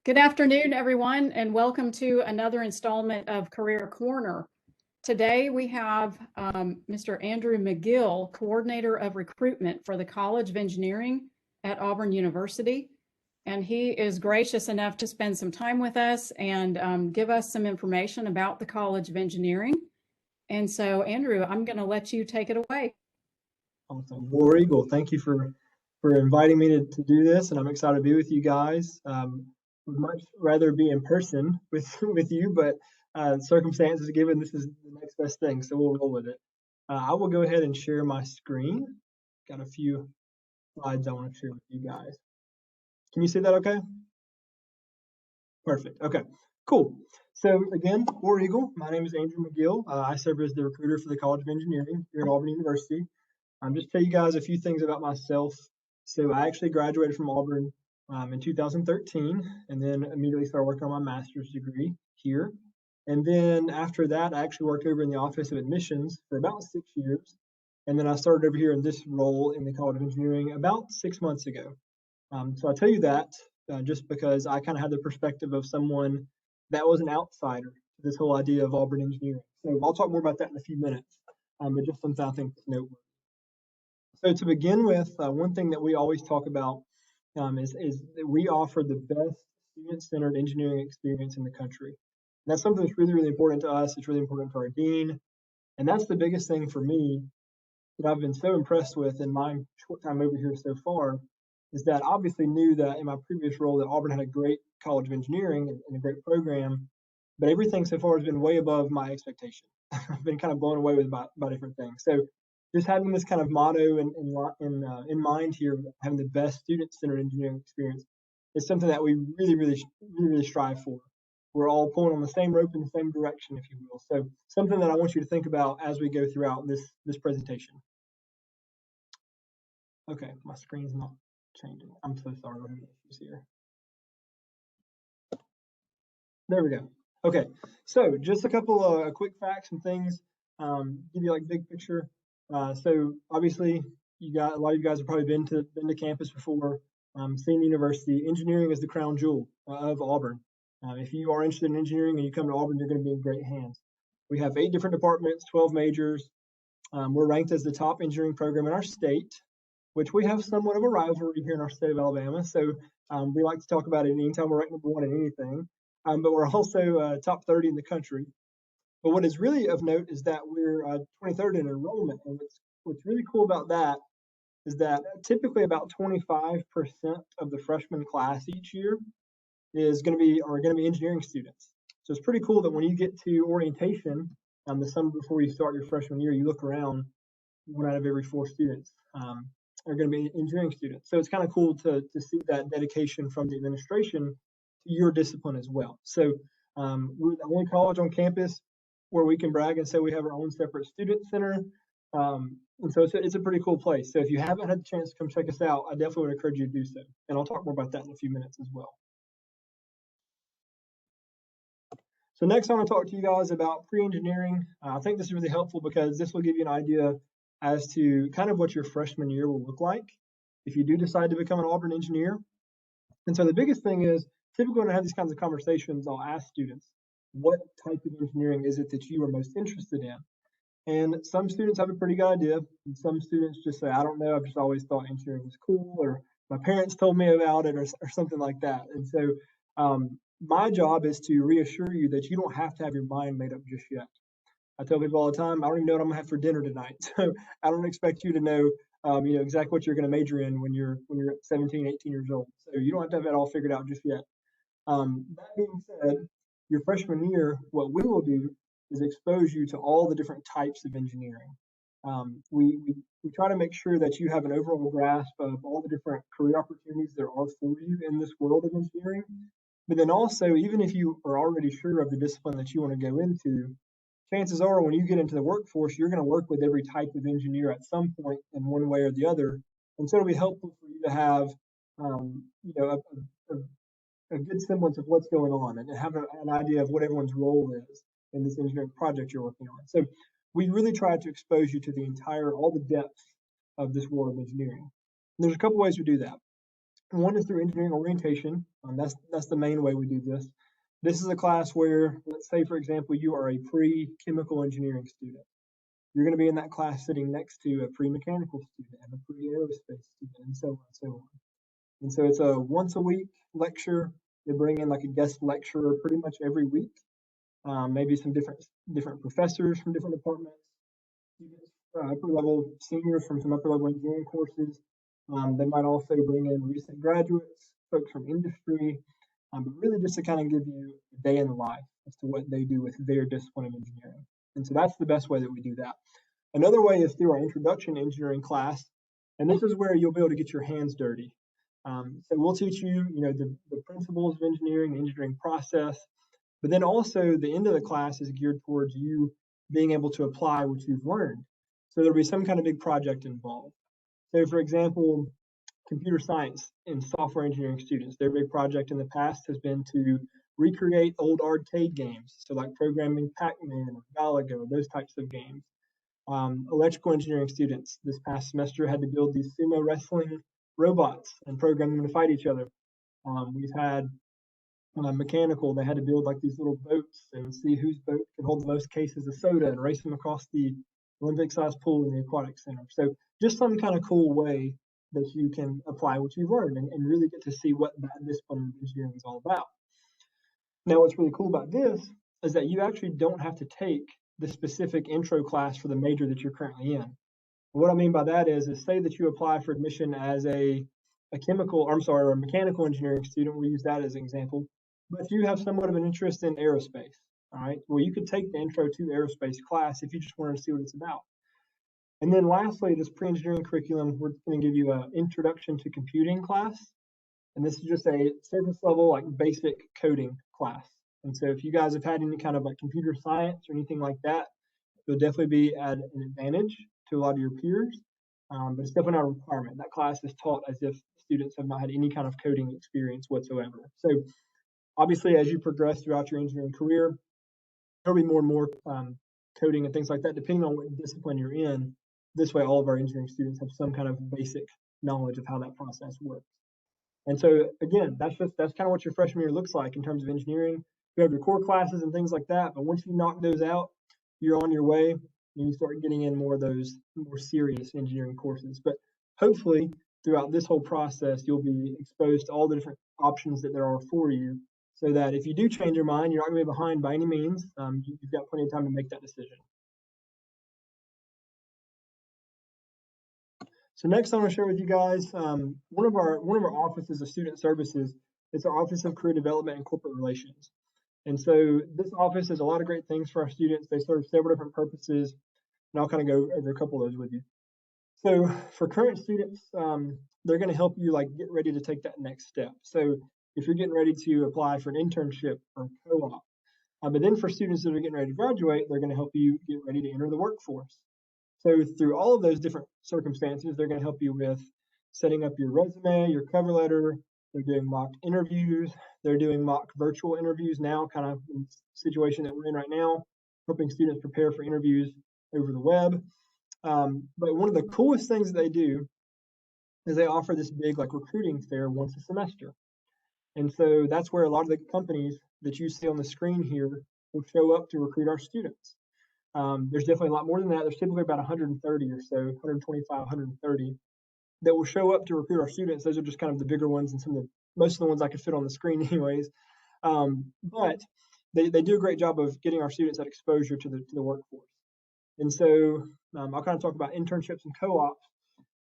Good afternoon, everyone, and welcome to another installment of Career Corner. Today we have Mr. Andrew McGill, Coordinator of Recruitment for the College of Engineering at Auburn University. And he is gracious enough to spend some time with us and give us some information about the College of Engineering. And so, Andrew, I'm going to let you take it away. Awesome. War Eagle, thank you for inviting me to do this, and I'm excited to be with you guys. Would much rather be in person with you, but circumstances given, this is the next best thing, so we'll roll with it. I will go ahead and share my screen. Got a few slides I want to share with you guys. Can you see that okay? Perfect. Okay, cool. So again, War Eagle, my name is Andrew McGill. I serve as the recruiter for the College of Engineering here at Auburn University. Just tell you guys a few things about myself. So I actually graduated from Auburn in 2013, and then immediately started working on my master's degree here. And then after that, I actually worked over in the Office of Admissions for about 6 years. And then I started over here in this role in the College of Engineering about 6 months ago. So I tell you that just because I kind of had the perspective of someone that was an outsider to this whole idea of Auburn engineering. So I'll talk more about that in a few minutes, but just something I think is noteworthy. So to begin with, one thing that we always talk about is that we offer the best student-centered engineering experience in the country. And that's something that's really, really important to us. It's really important to our dean. And that's the biggest thing for me that I've been so impressed with in my short time over here so far, is that I obviously knew that in my previous role that Auburn had a great College of Engineering and a great program, but everything so far has been way above my expectation. I've been kind of blown away by different things. So just having this kind of motto in mind here, having the best student-centered engineering experience, is something that we really strive for. We're all pulling on the same rope in the same direction, if you will. So something that I want you to think about as we go throughout this presentation. Okay, my screen's not changing. I'm so sorry. We're having issues here. There we go. Okay, so just a couple of quick facts and things. Give you like big picture. So obviously, a lot of you guys have probably been to campus before, seen the university. Engineering is the crown jewel of Auburn. If you are interested in engineering and you come to Auburn, you're going to be in great hands. We have 8 different departments, 12 majors. We're ranked as the top engineering program in our state, which we have somewhat of a rivalry here in our state of Alabama. So we like to talk about it anytime we're ranked #1 in anything. But we're also top 30 in the country. But what is really of note is that we're 23rd in enrollment. And what's really cool about that is that typically about 25% of the freshman class each year are going to be engineering students. So it's pretty cool that when you get to orientation the summer before you start your freshman year, you look around, 1 out of every 4 students are going to be engineering students. So it's kind of cool to see that dedication from the administration to your discipline as well. So we're the only college on campus where we can brag and say we have our own separate student center. And so it's a pretty cool place. So if you haven't had the chance to come check us out, I definitely would encourage you to do so. And I'll talk more about that in a few minutes as well. So next I want to talk to you guys about pre-engineering. I think this is really helpful because this will give you an idea as to kind of what your freshman year will look like if you do decide to become an Auburn engineer. And so the biggest thing is, typically when I have these kinds of conversations, I'll ask students, what type of engineering is it that you are most interested in? And some students have a pretty good idea, and some students just say, I don't know, I've just always thought engineering was cool, or my parents told me about it, or something like that. And so my job is to reassure you that you don't have to have your mind made up just yet. I tell people all the time, I don't even know what I'm gonna have for dinner tonight. So I don't expect you to know, exactly what you're gonna major in when you're 17, 18 years old. So you don't have to have that all figured out just yet. That being said, your freshman year, what we will do is expose you to all the different types of engineering. We try to make sure that you have an overall grasp of all the different career opportunities there are for you in this world of engineering. But then also, even if you are already sure of the discipline that you want to go into, chances are when you get into the workforce, you're going to work with every type of engineer at some point in one way or the other. And so it'll be helpful for you to have, a good semblance of what's going on and have an idea of what everyone's role is in this engineering project you're working on. So we really try to expose you to all the depth of this world of engineering. And there's a couple ways we do that. One is through engineering orientation. That's the main way we do this. This is a class where, let's say, for example, you are a pre-chemical engineering student. You're going to be in that class sitting next to a pre-mechanical student and a pre-aerospace student, and so on and so on. And so it's a once a week lecture. They bring in like a guest lecturer pretty much every week. Maybe some different professors from different departments, upper level seniors from some upper level engineering courses. They might also bring in recent graduates, folks from industry, but really just to kind of give you a day in the life as to what they do with their discipline of engineering. And so that's the best way that we do that. Another way is through our introduction to engineering class, and this is where you'll be able to get your hands dirty. So we'll teach you, the principles of engineering, the engineering process, but then also the end of the class is geared towards you being able to apply what you've learned. So there'll be some kind of big project involved. So for example, computer science and software engineering students, their big project in the past has been to recreate old arcade games. So like programming Pac-Man or Galaga, those types of games. Electrical engineering students this past semester had to build these sumo wrestling robots and program them to fight each other. We've had mechanical, they had to build like these little boats and see whose boat could hold the most cases of soda and race them across the Olympic-sized pool in the aquatic center. So just some kind of cool way that you can apply what you've learned and really get to see what that discipline of engineering is all about. Now, what's really cool about this is that you actually don't have to take the specific intro class for the major that you're currently in. And what I mean by that is say that you apply for admission as a mechanical engineering student. We'll use that as an example. But you have somewhat of an interest in aerospace, all right? Well, you could take the intro to aerospace class if you just wanted to see what it's about. And then lastly, this pre-engineering curriculum, we're going to give you an introduction to computing class. And this is just a surface level, like basic coding class. And so if you guys have had any kind of like computer science or anything like that, you'll definitely be at an advantage to a lot of your peers. But it's definitely not a requirement. That class is taught as if students have not had any kind of coding experience whatsoever. So obviously, as you progress throughout your engineering career, there'll be more and more coding and things like that, depending on what discipline you're in. This way, all of our engineering students have some kind of basic knowledge of how that process works. And so, again, that's kind of what your freshman year looks like in terms of engineering. You have your core classes and things like that, but once you knock those out, you're on your way and you start getting in more of those more serious engineering courses. But hopefully, throughout this whole process, you'll be exposed to all the different options that there are for you, so that if you do change your mind, you're not going to be behind by any means. You've got plenty of time to make that decision. So next, I want to share with you guys one of our offices of student services. It's our Office of Career Development and Corporate Relations. And so this office does a lot of great things for our students. They serve several different purposes, and I'll kind of go over a couple of those with you. So for current students, they're going to help you like get ready to take that next step. So if you're getting ready to apply for an internship or co-op, but then for students that are getting ready to graduate, they're going to help you get ready to enter the workforce. So through all of those different circumstances, they're going to help you with setting up your resume, your cover letter. They're doing mock interviews. They're doing mock virtual interviews now, kind of in the situation that we're in right now, helping students prepare for interviews over the web. But one of the coolest things that they do is they offer this big like recruiting fair once a semester. And so that's where a lot of the companies that you see on the screen here will show up to recruit our students. There's definitely a lot more than that. There's typically about 130 or so, 125, 130 that will show up to recruit our students. Those are just kind of the bigger ones and most of the ones I could fit on the screen anyways. But they do a great job of getting our students that exposure to the workforce. And so I'll kind of talk about internships and co-ops.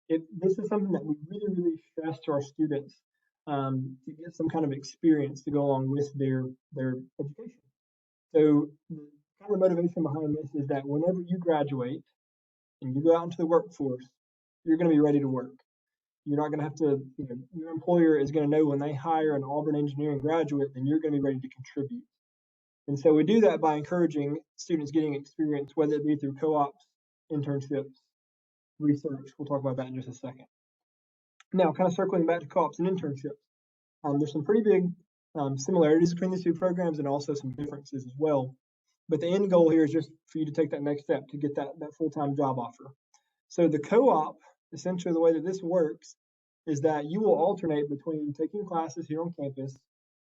This is something that we really, really stress to our students to get some kind of experience to go along with their education. So the kind of motivation behind this is that whenever you graduate and you go out into the workforce, you're going to be ready to work. You're not going to have to, your employer is going to know when they hire an Auburn engineering graduate, then you're going to be ready to contribute. And so we do that by encouraging students getting experience, whether it be through co-ops, internships, research. We'll talk about that in just a second. Now, kind of circling back to co-ops and internships, there's some pretty big similarities between these two programs and also some differences as well. But the end goal here is just for you to take that next step to get that full-time job offer. So the co-op, essentially the way that this works is that you will alternate between taking classes here on campus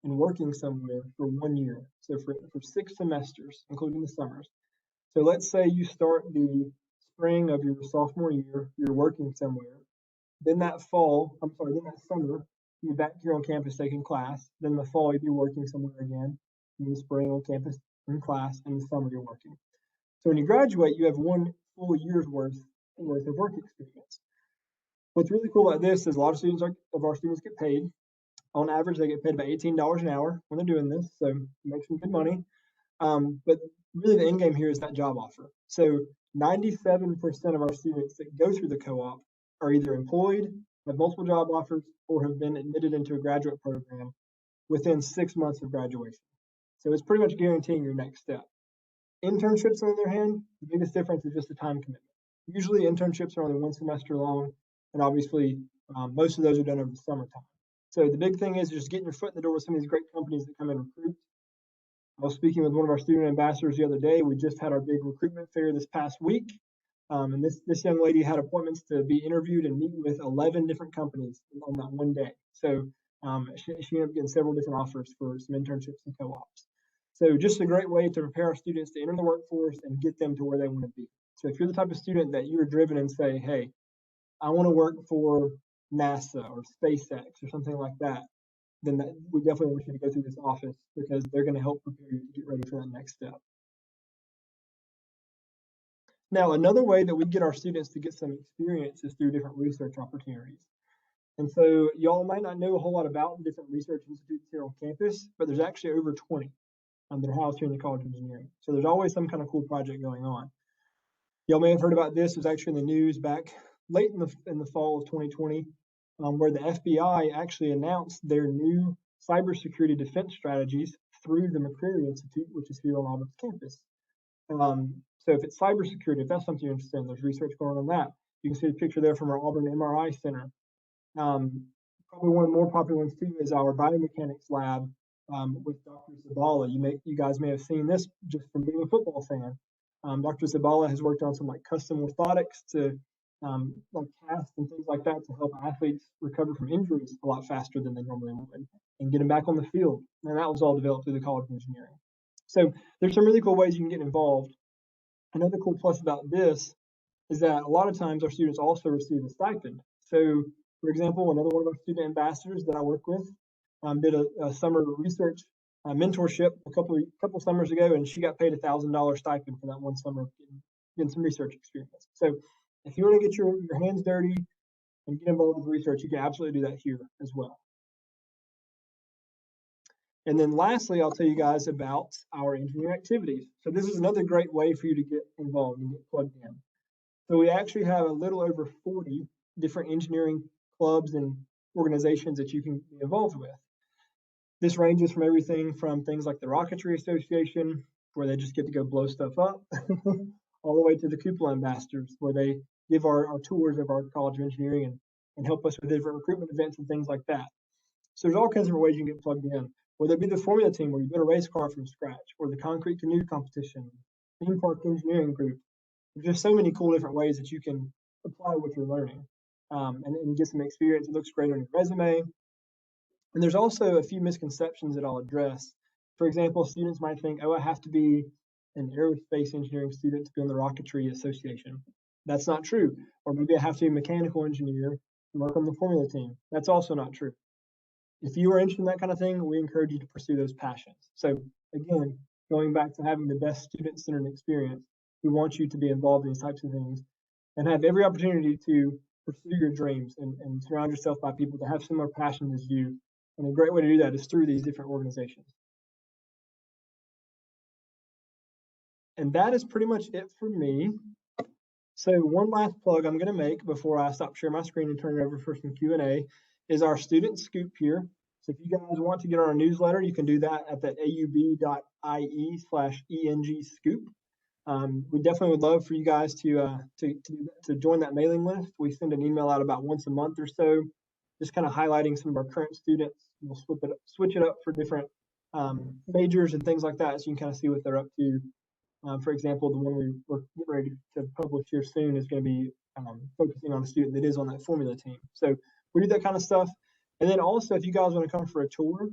and working somewhere for 1 year. So for 6 semesters, including the summers. So let's say you start the spring of your sophomore year, you're working somewhere. Then that summer, you're back here on campus taking class. Then the fall, you'd be working somewhere again. In the spring on campus in class, and the summer you're working. So when you graduate, you have 1 full year's worth of work experience. What's really cool about this is a lot of our students get paid. On average, they get paid about $18 an hour when they're doing this, so it makes some good money. But really the end game here is that job offer. So 97% of our students that go through the co-op are either employed, have multiple job offers, or have been admitted into a graduate program within 6 months of graduation. So it's pretty much guaranteeing your next step. Internships, on the other hand, the biggest difference is just the time commitment. Usually internships are only 1 semester long, and obviously most of those are done over the summertime. So the big thing is just getting your foot in the door with some of these great companies that come and recruit. I was speaking with one of our student ambassadors the other day. We just had our big recruitment fair this past week. And this young lady had appointments to be interviewed and meet with 11 different companies on that one day. So she ended up getting several different offers for some internships and co-ops. So just a great way to prepare our students to enter the workforce and get them to where they want to be. So if you're the type of student that you are driven and say, hey, I want to work for NASA or SpaceX or something like that, then we definitely want you to go through this office because they're going to help prepare you to get ready for that next step. Now, another way that we get our students to get some experience is through different research opportunities. And so y'all might not know a whole lot about different research institutes here on campus, but there's actually over 20 that are housed here in the College of Engineering. So there's always some kind of cool project going on. Y'all may have heard about this. It was actually in the news back late in the fall of 2020, where the FBI actually announced their new cybersecurity defense strategies through the McGill Institute, which is here on Auburn's campus. So if it's cybersecurity, if that's something you're interested in, there's research going on that. You can see the picture there from our Auburn MRI Center. Probably one of the more popular ones too is our biomechanics lab with Dr. Zabala. You guys may have seen this just from being a football fan. Dr. Zabala has worked on some like custom orthotics to like casts and things like that to help athletes recover from injuries a lot faster than they normally would and get them back on the field. And that was all developed through the College of Engineering. So there's some really cool ways you can get involved. Another cool plus about this is that a lot of times our students also receive a stipend. So, for example, another one of our student ambassadors that I work with did a summer research mentorship a couple summers ago, and she got paid $1,000 stipend for that one summer getting some research experience. So, if you want to get your hands dirty and get involved with research, you can absolutely do that here as well. And then lastly, I'll tell you guys about our engineering activities. So this is another great way for you to get involved and get plugged in. So we actually have a little over 40 different engineering clubs and organizations that you can be involved with. This ranges from everything from things like the Rocketry Association, where they just get to go blow stuff up, all the way to the Cupola Ambassadors, where they give our tours of our College of Engineering and help us with different recruitment events and things like that. So there's all kinds of ways you can get plugged in. Whether it be the formula team where you build a race car from scratch, or the concrete canoe competition, theme park engineering group. There's just so many cool different ways that you can apply what you're learning and get some experience. It looks great on your resume. And there's also a few misconceptions that I'll address. For example, students might think, oh, I have to be an aerospace engineering student to be on the Rocketry Association. That's not true. Or maybe I have to be a mechanical engineer and work on the formula team. That's also not true. If you are interested in that kind of thing, we encourage you to pursue those passions. So again, going back to having the best student-centered experience, we want you to be involved in these types of things and have every opportunity to pursue your dreams and surround yourself by people that have similar passions as you. And a great way to do that is through these different organizations. And that is pretty much it for me. So one last plug I'm going to make before I stop sharing my screen and turn it over for some Q&A is our student scoop here. So if you guys want to get on our newsletter, you can do that at the aub.ie/ENG scoop. We definitely would love for you guys to join that mailing list. We send an email out about once a month or so, just kind of highlighting some of our current students. We'll switch it up for different majors and things like that, so you can kind of see what they're up to. For example, the one we're getting ready to publish here soon is going to be focusing on a student that is on that formula team. So we do that kind of stuff. And then also, if you guys want to come for a tour,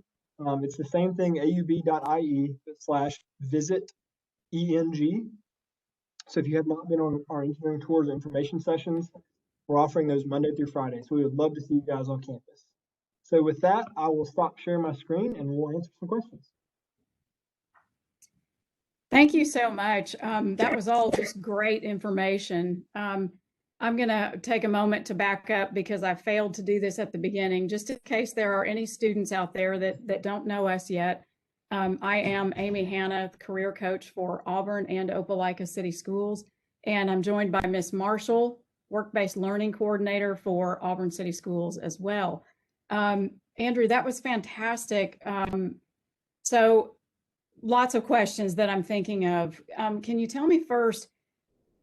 it's the same thing, aub.ie/visit ENG. So if you have not been on our engineering tours or information sessions, we're offering those Monday through Friday. So we would love to see you guys on campus. So with that, I will stop sharing my screen and we'll answer some questions. Thank you so much. That was all just great information. I'm going to take a moment to back up because I failed to do this at the beginning, just in case there are any students out there that don't know us yet. I am Amy Hanna, career coach for Auburn and Opelika City Schools, and I'm joined by Miss Marshall, work-based learning coordinator for Auburn City Schools as well. Andrew, that was fantastic. So lots of questions that I'm thinking of. Can you tell me first,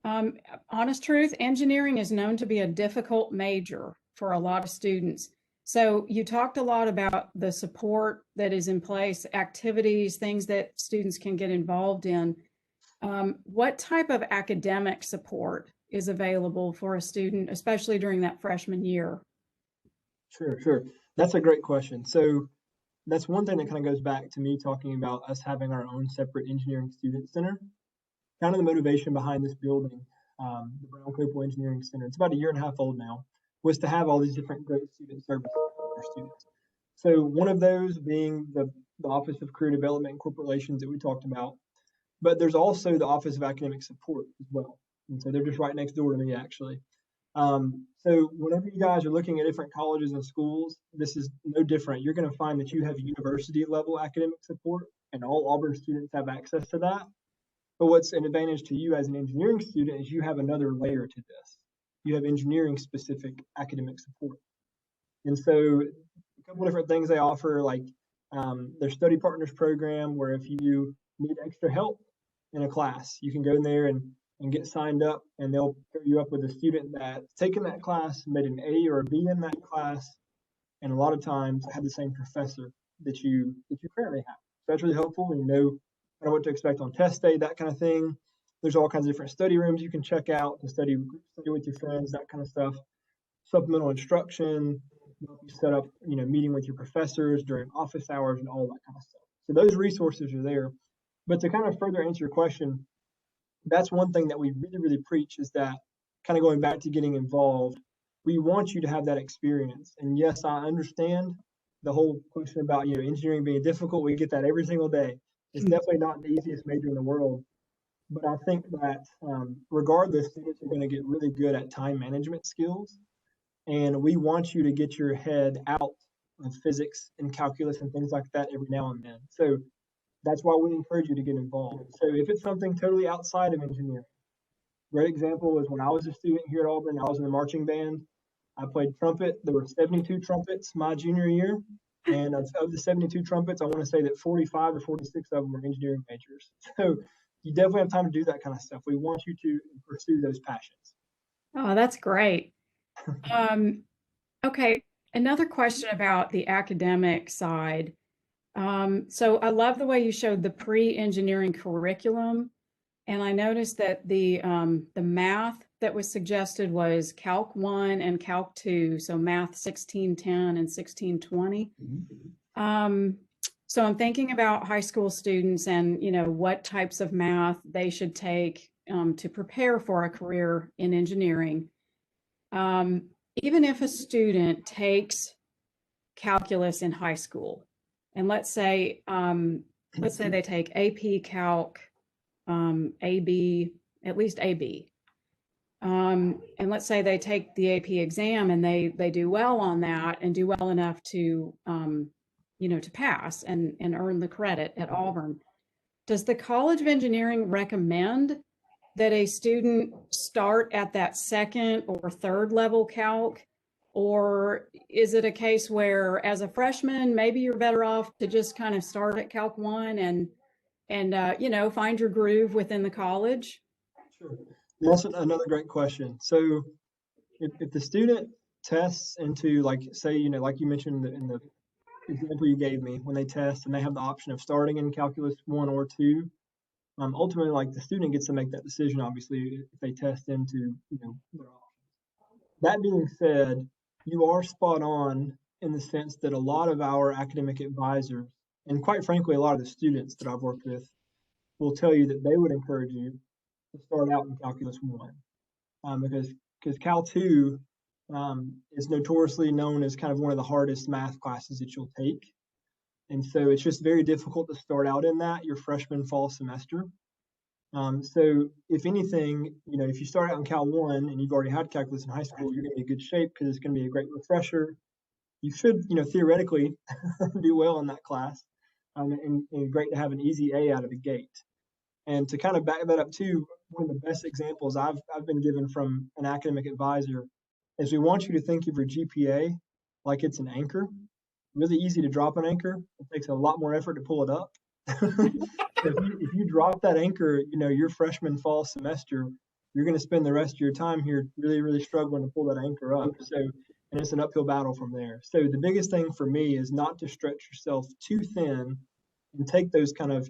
honest truth, engineering is known to be a difficult major for a lot of students. So you talked a lot about the support that is in place, activities, things that students can get involved in. What type of academic support is available for a student, especially during that freshman year? Sure. That's a great question. So that's one thing that kind of goes back to me talking about us having our own separate engineering student center. Kind of the motivation behind this building, the Brown Copel Engineering Center, it's about 1.5 years old now, was to have all these different great student services for our students. So one of those being the Office of Career Development and Corporate Relations that we talked about, but there's also the Office of Academic Support as well. And so they're just right next door to me, actually. So whenever you guys are looking at different colleges and schools, this is no different. You're going to find that you have university level academic support, and all Auburn students have access to that. But what's an advantage to you as an engineering student is you have another layer to this. You have engineering specific academic support. And so a couple different things they offer, like their study partners program, where if you need extra help in a class, you can go in there and get signed up, and they'll pair you up with a student that's taken that class, made an A or a B in that class, and a lot of times have the same professor that you currently have. So that's really helpful when you know kind of what to expect on test day, that kind of thing. There's all kinds of different study rooms you can check out to study with your friends, that kind of stuff. Supplemental instruction, set up, meeting with your professors during office hours and all that kind of stuff. So those resources are there. But to kind of further answer your question, that's one thing that we really preach, is that kind of going back to getting involved, we want you to have that experience. And yes, I understand the whole question about engineering being difficult. We get that every single day. It's definitely not the easiest major in the world, but I think that regardless, students are going to get really good at time management skills, and we want you to get your head out of physics and calculus and things like that every now and then. So that's why we encourage you to get involved. So if it's something totally outside of engineering, great example is when I was a student here at Auburn, I was in the marching band. I played trumpet. There were 72 trumpets my junior year. And of the 72 trumpets, I want to say that 45 or 46 of them were engineering majors. So you definitely have time to do that kind of stuff. We want you to pursue those passions. Oh, that's great. Okay, another question about the academic side. So I love the way you showed the pre-engineering curriculum, and I noticed that the math that was suggested was Calc 1 and Calc 2, so Math 1610 and 1620. So I'm thinking about high school students and what types of math they should take to prepare for a career in engineering. Even if a student takes calculus in high school, and let's say they take AP Calc, AB, at least AB, and let's say they take the AP exam and they do well on that and do well enough to to pass and earn the credit at Auburn. Does the College of Engineering recommend that a student start at that second or third level calc? Or is it a case where as a freshman, maybe you're better off to just kind of start at Calc 1 and find your groove within the college? Sure. That's another great question. So if the student tests into, like, say, like you mentioned in the example you gave me, when they test and they have the option of starting in calculus 1 or 2, ultimately, like, the student gets to make that decision, obviously, if they test into, their options. That being said, you are spot on in the sense that a lot of our academic advisors, and quite frankly, a lot of the students that I've worked with, will tell you that they would encourage you to start out in Calculus 1, because Cal 2 is notoriously known as kind of one of the hardest math classes that you'll take. And so it's just very difficult to start out in that your freshman fall semester. So if anything, if you start out in Cal 1 and you've already had calculus in high school, you're going to be in good shape because it's going to be a great refresher. You should, theoretically do well in that class, and great to have an easy A out of the gate. And to kind of back that up too, one of the best examples I've been given from an academic advisor is we want you to think of your GPA like it's an anchor. Really easy to drop an anchor. It takes a lot more effort to pull it up. So if you drop that anchor, your freshman fall semester, you're going to spend the rest of your time here really, really struggling to pull that anchor up. So, and it's an uphill battle from there. So the biggest thing for me is not to stretch yourself too thin and take those kind of,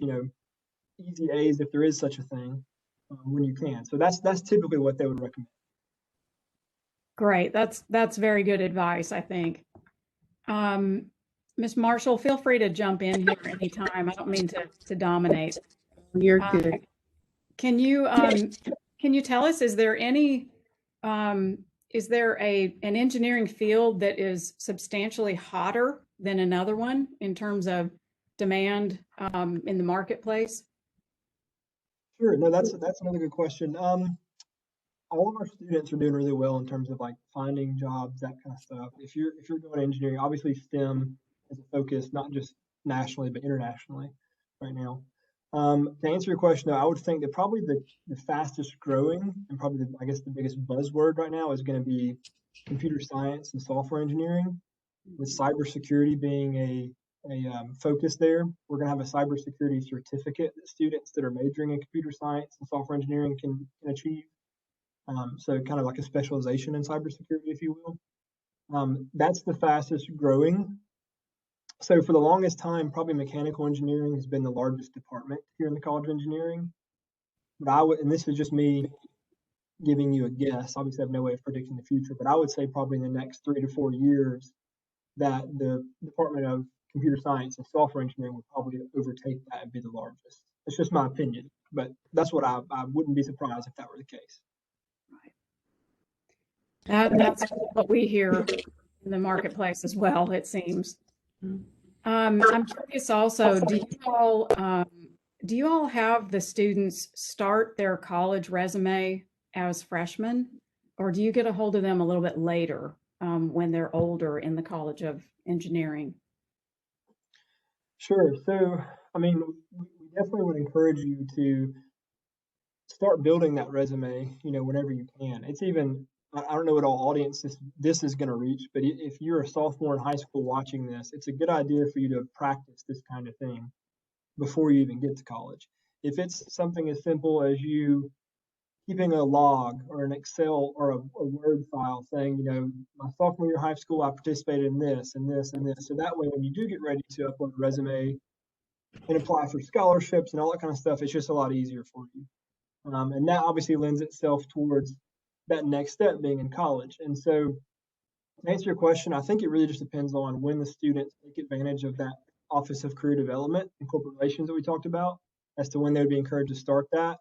easy A's if there is such a thing when you can. So that's typically what they would recommend. Great. That's very good advice, I think. Ms. Marshall, feel free to jump in here anytime. I don't mean to dominate. You're good. Can you tell us, is there an engineering field that is substantially hotter than another one in terms of demand in the marketplace? Sure. No, that's another good question. All of our students are doing really well in terms of like finding jobs, that kind of stuff. If you're going to engineering, obviously STEM is a focus, not just nationally, but internationally right now. To answer your question, though, I would think that probably the fastest growing and probably the biggest buzzword right now is going to be computer science and software engineering, with cybersecurity being a focus there. We're going to have a cybersecurity certificate that students that are majoring in computer science and software engineering can achieve. So kind of like a specialization in cybersecurity, if you will. That's the fastest growing. So for the longest time, probably mechanical engineering has been the largest department here in the College of Engineering. But and this is just me giving you a guess, obviously I have no way of predicting the future, but I would say probably in the next 3 to 4 years that the Department of Computer Science and Software Engineering would probably overtake that and be the largest. It's just my opinion, but that's what I wouldn't be surprised if that were the case. That's what we hear in the marketplace as well, it seems. I'm curious also, do you all have the students start their college resume as freshmen, or do you get a hold of them a little bit later when they're older in the College of Engineering? Sure. So, we definitely would encourage you to start building that resume, whenever you can. It's even, I don't know what all audience this is going to reach, but if you're a sophomore in high school watching this, it's a good idea for you to practice this kind of thing before you even get to college. If it's something as simple as you keeping a log or an Excel or a Word file saying, my sophomore year of high school, I participated in this and this and this. So that way, when you do get ready to upload a resume and apply for scholarships and all that kind of stuff, it's just a lot easier for you. And that obviously lends itself towards that next step being in college. And so to answer your question, I think it really just depends on when the students take advantage of that Office of Career Development and Corporate Relations that we talked about as to when they would be encouraged to start that.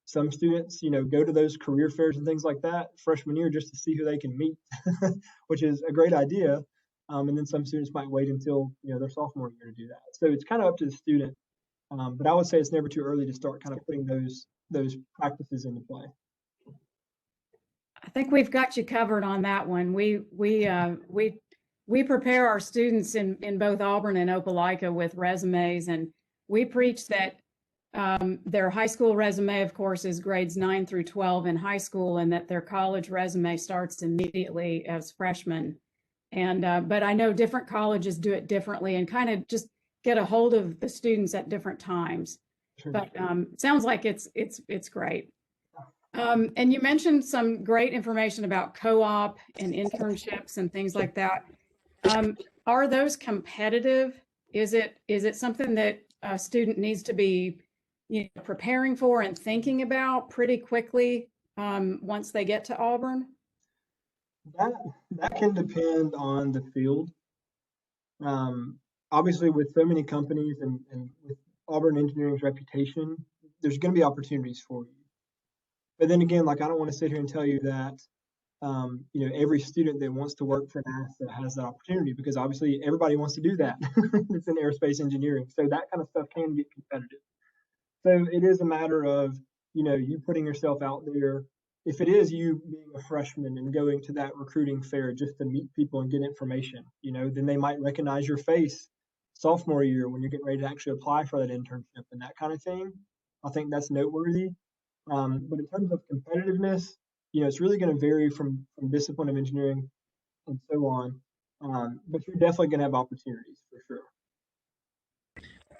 Some students, go to those career fairs and things like that freshman year just to see who they can meet, which is a great idea. And then some students might wait until, their sophomore year to do that. So it's kind of up to the student. But I would say it's never too early to start kind of putting those practices into play. I think we've got you covered on that one. We prepare our students in both Auburn and Opelika with resumes, and we preach that their high school resume, of course, is grades 9 through 12 in high school, and that their college resume starts immediately as freshmen. And but I know different colleges do it differently and kind of just get a hold of the students at different times. Sure. But it sounds like it's great. And you mentioned some great information about co-op and internships and things like that. Are those competitive? Is it something that a student needs to be preparing for and thinking about pretty quickly once they get to Auburn? That that can depend on the field. Um, Obviously, with so many companies and with Auburn Engineering's reputation, there's going to be opportunities for you. But then again, like I don't want to sit here and tell you that every student that wants to work for NASA has that opportunity because obviously everybody wants to do that. It's in aerospace engineering, so that kind of stuff can get competitive. So it is a matter of, you putting yourself out there. If it is you being a freshman and going to that recruiting fair just to meet people and get information, then they might recognize your face sophomore year when you're getting ready to actually apply for that internship and that kind of thing. I think that's noteworthy. But in terms of competitiveness, it's really going to vary from discipline of engineering and so on. But you're definitely going to have opportunities for sure.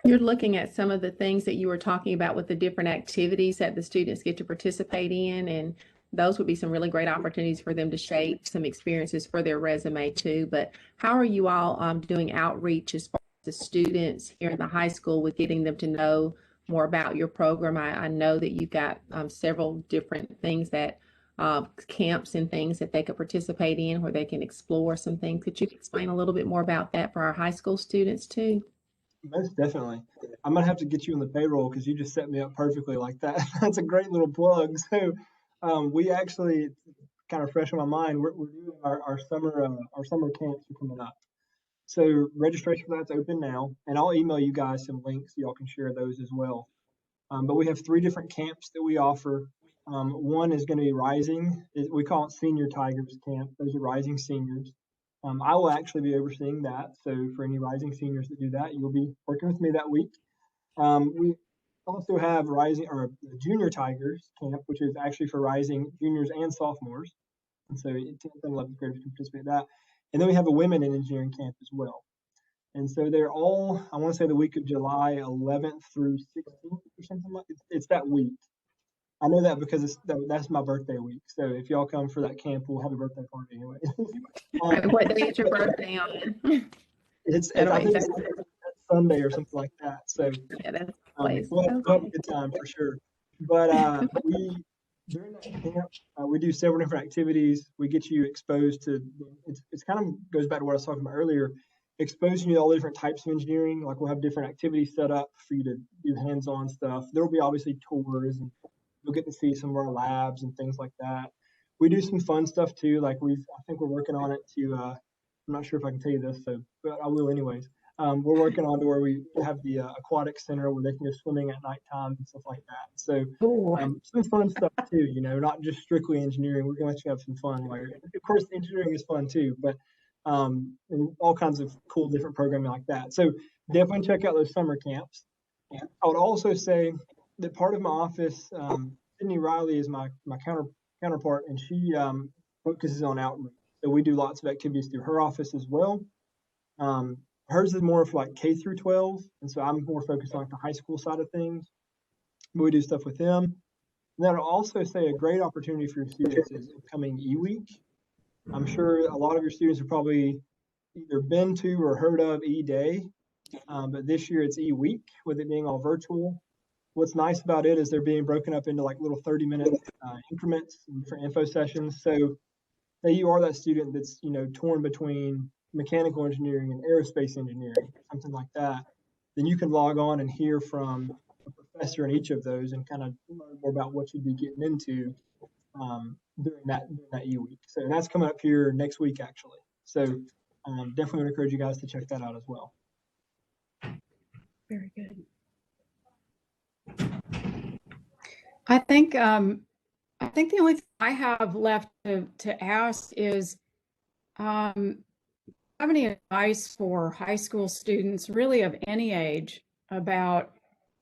You're looking at some of the things that you were talking about with the different activities that the students get to participate in, and those would be some really great opportunities for them to shape some experiences for their resume too. But how are you all doing outreach as far as the students here in the high school with getting them to know more about your program? I know that you've got several different things that camps and things that they could participate in where they can explore some things. Could you explain a little bit more about that for our high school students too? Most definitely. I'm gonna have to get you on the payroll because you just set me up perfectly like that. That's a great little plug. So we actually kind of fresh in my mind. We're doing our summer camps are coming up. So registration for that's open now, and I'll email you guys some links so y'all can share those as well. But we have three different camps that we offer. One is going to be Rising. We call it Senior Tigers Camp. Those are rising seniors. I will actually be overseeing that. So for any rising seniors that do that, you'll be working with me that week. We also have Rising or Junior Tigers Camp, which is actually for rising juniors and sophomores. And so 10th and 11th graders can participate in that. And then we have a Women in Engineering Camp as well. And so they're all, I want to say the week of July 11th through 16th or something like that. It's that week. I know that because that's my birthday week. So if y'all come for that camp, we'll have a birthday party anyway. What day is your birthday on? I think it's Sunday or something like that. So Yeah, that's we'll have a good time for sure. But we during that camp, we do several different activities. We get you exposed to it's kind of goes back to what I was talking about earlier, exposing you to all the different types of engineering. Like we'll have different activities set up for you to do hands-on stuff. There will be obviously tours and you'll get to see some of our labs and things like that. We do some fun stuff too. Like I think we're working on it to. I'm not sure if I can tell you this, so but I will anyways. We're working on to where we have the aquatic center where they can go swimming at nighttime and stuff like that. So some fun stuff too. Not just strictly engineering. We're going to let you have some fun. Like, of course, engineering is fun too, but and all kinds of cool different programming like that. So definitely check out those summer camps. I would also say that part of my office, Sydney Riley is my counterpart, and she focuses on outreach. So we do lots of activities through her office as well. Hers is more for like K through 12, and so I'm more focused on like the high school side of things. But we do stuff with them. And then I'll also say a great opportunity for your students is upcoming E-Week. I'm sure a lot of your students have probably either been to or heard of E-Day, but this year it's E-Week with it being all virtual. What's nice about it is they're being broken up into like little 30-minute increments and different info sessions. So say you are that student that's torn between mechanical engineering and aerospace engineering, something like that, then you can log on and hear from a professor in each of those and kind of learn more about what you'd be getting into during that E-Week. So that's coming up here next week actually. So definitely would encourage you guys to check that out as well. Very good. I think the only thing I have left to ask is, have any advice for high school students, really of any age, about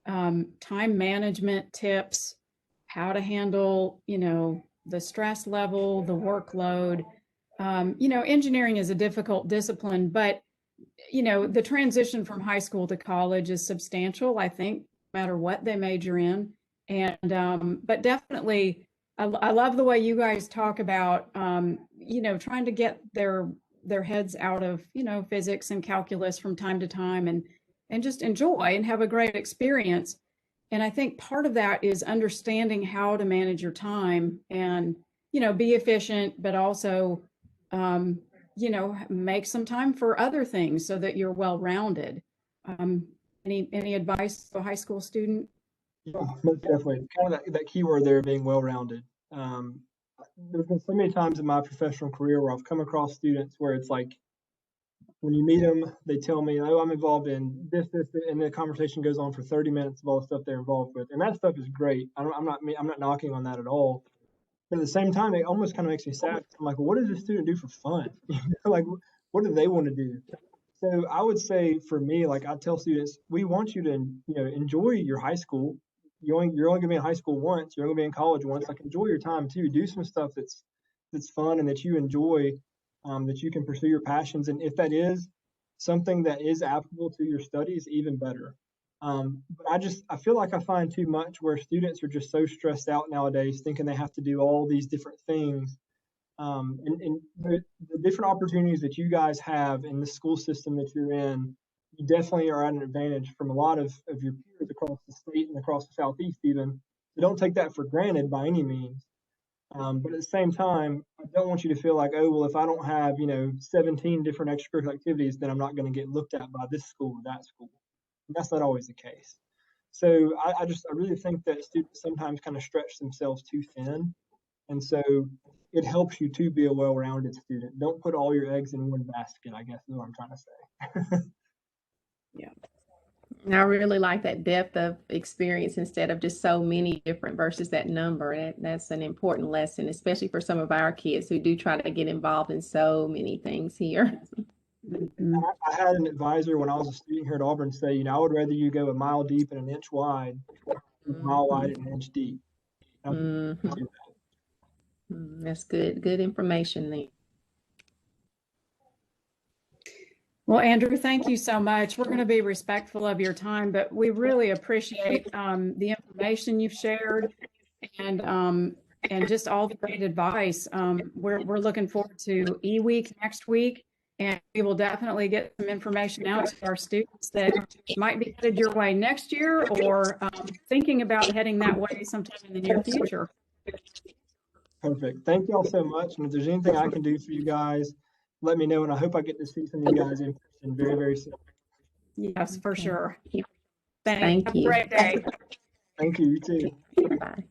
time management tips, how to handle, the stress level, the workload. Engineering is a difficult discipline, but the transition from high school to college is substantial, I think, no matter what they major in. And but definitely, I love the way you guys talk about, trying to get their heads out of, physics and calculus from time to time and just enjoy and have a great experience. And I think part of that is understanding how to manage your time and, be efficient, but also you know, make some time for other things so that you're well-rounded. Any advice to a high school student? Yeah, most definitely. Kind of that key word there being well-rounded. There's been so many times in my professional career where I've come across students where it's like, when you meet them, they tell me, "Oh, I'm involved in this," and the conversation goes on for 30 minutes of all the stuff they're involved with, and that stuff is great. I'm not knocking on that at all. But at the same time, it almost kind of makes me sad. I'm like, well, what does this student do for fun? Like, what do they want to do? So I would say for me, like I tell students, we want you to, enjoy your high school. You're only gonna be in high school once. You're only gonna be in college once. Like enjoy your time too. Do some stuff that's fun and that you enjoy, that you can pursue your passions. And if that is something that is applicable to your studies, even better. But I feel like I find too much where students are just so stressed out nowadays, thinking they have to do all these different things. And the different opportunities that you guys have in the school system that you're in, you definitely are at an advantage from a lot of your peers across the state and across the Southeast even. So don't take that for granted by any means. But at the same time, I don't want you to feel like, oh, well, if I don't have, 17 different extracurricular activities, then I'm not going to get looked at by this school or that school. And that's not always the case. So I really think that students sometimes kind of stretch themselves too thin. And so it helps you to be a well-rounded student. Don't put all your eggs in one basket, I guess is what I'm trying to say. Yeah. And I really like that depth of experience instead of just so many different versus that number. That's an important lesson, especially for some of our kids who do try to get involved in so many things here. I had an advisor when I was a student here at Auburn say, I would rather you go a mile deep and an inch wide than a mile wide and an inch deep. Mhm. That's good information there. Well, Andrew, thank you so much. We're going to be respectful of your time, but we really appreciate the information you've shared and just all the great advice. We're looking forward to E-Week next week, and we will definitely get some information out to our students that might be headed your way next year or thinking about heading that way sometime in the near future. Perfect. Thank you all so much. And if there's anything I can do for you guys, let me know. And I hope I get to see some of you guys in person very, very soon. Yes, for sure. Thank Have a you. great day. Thank you. You too. Bye.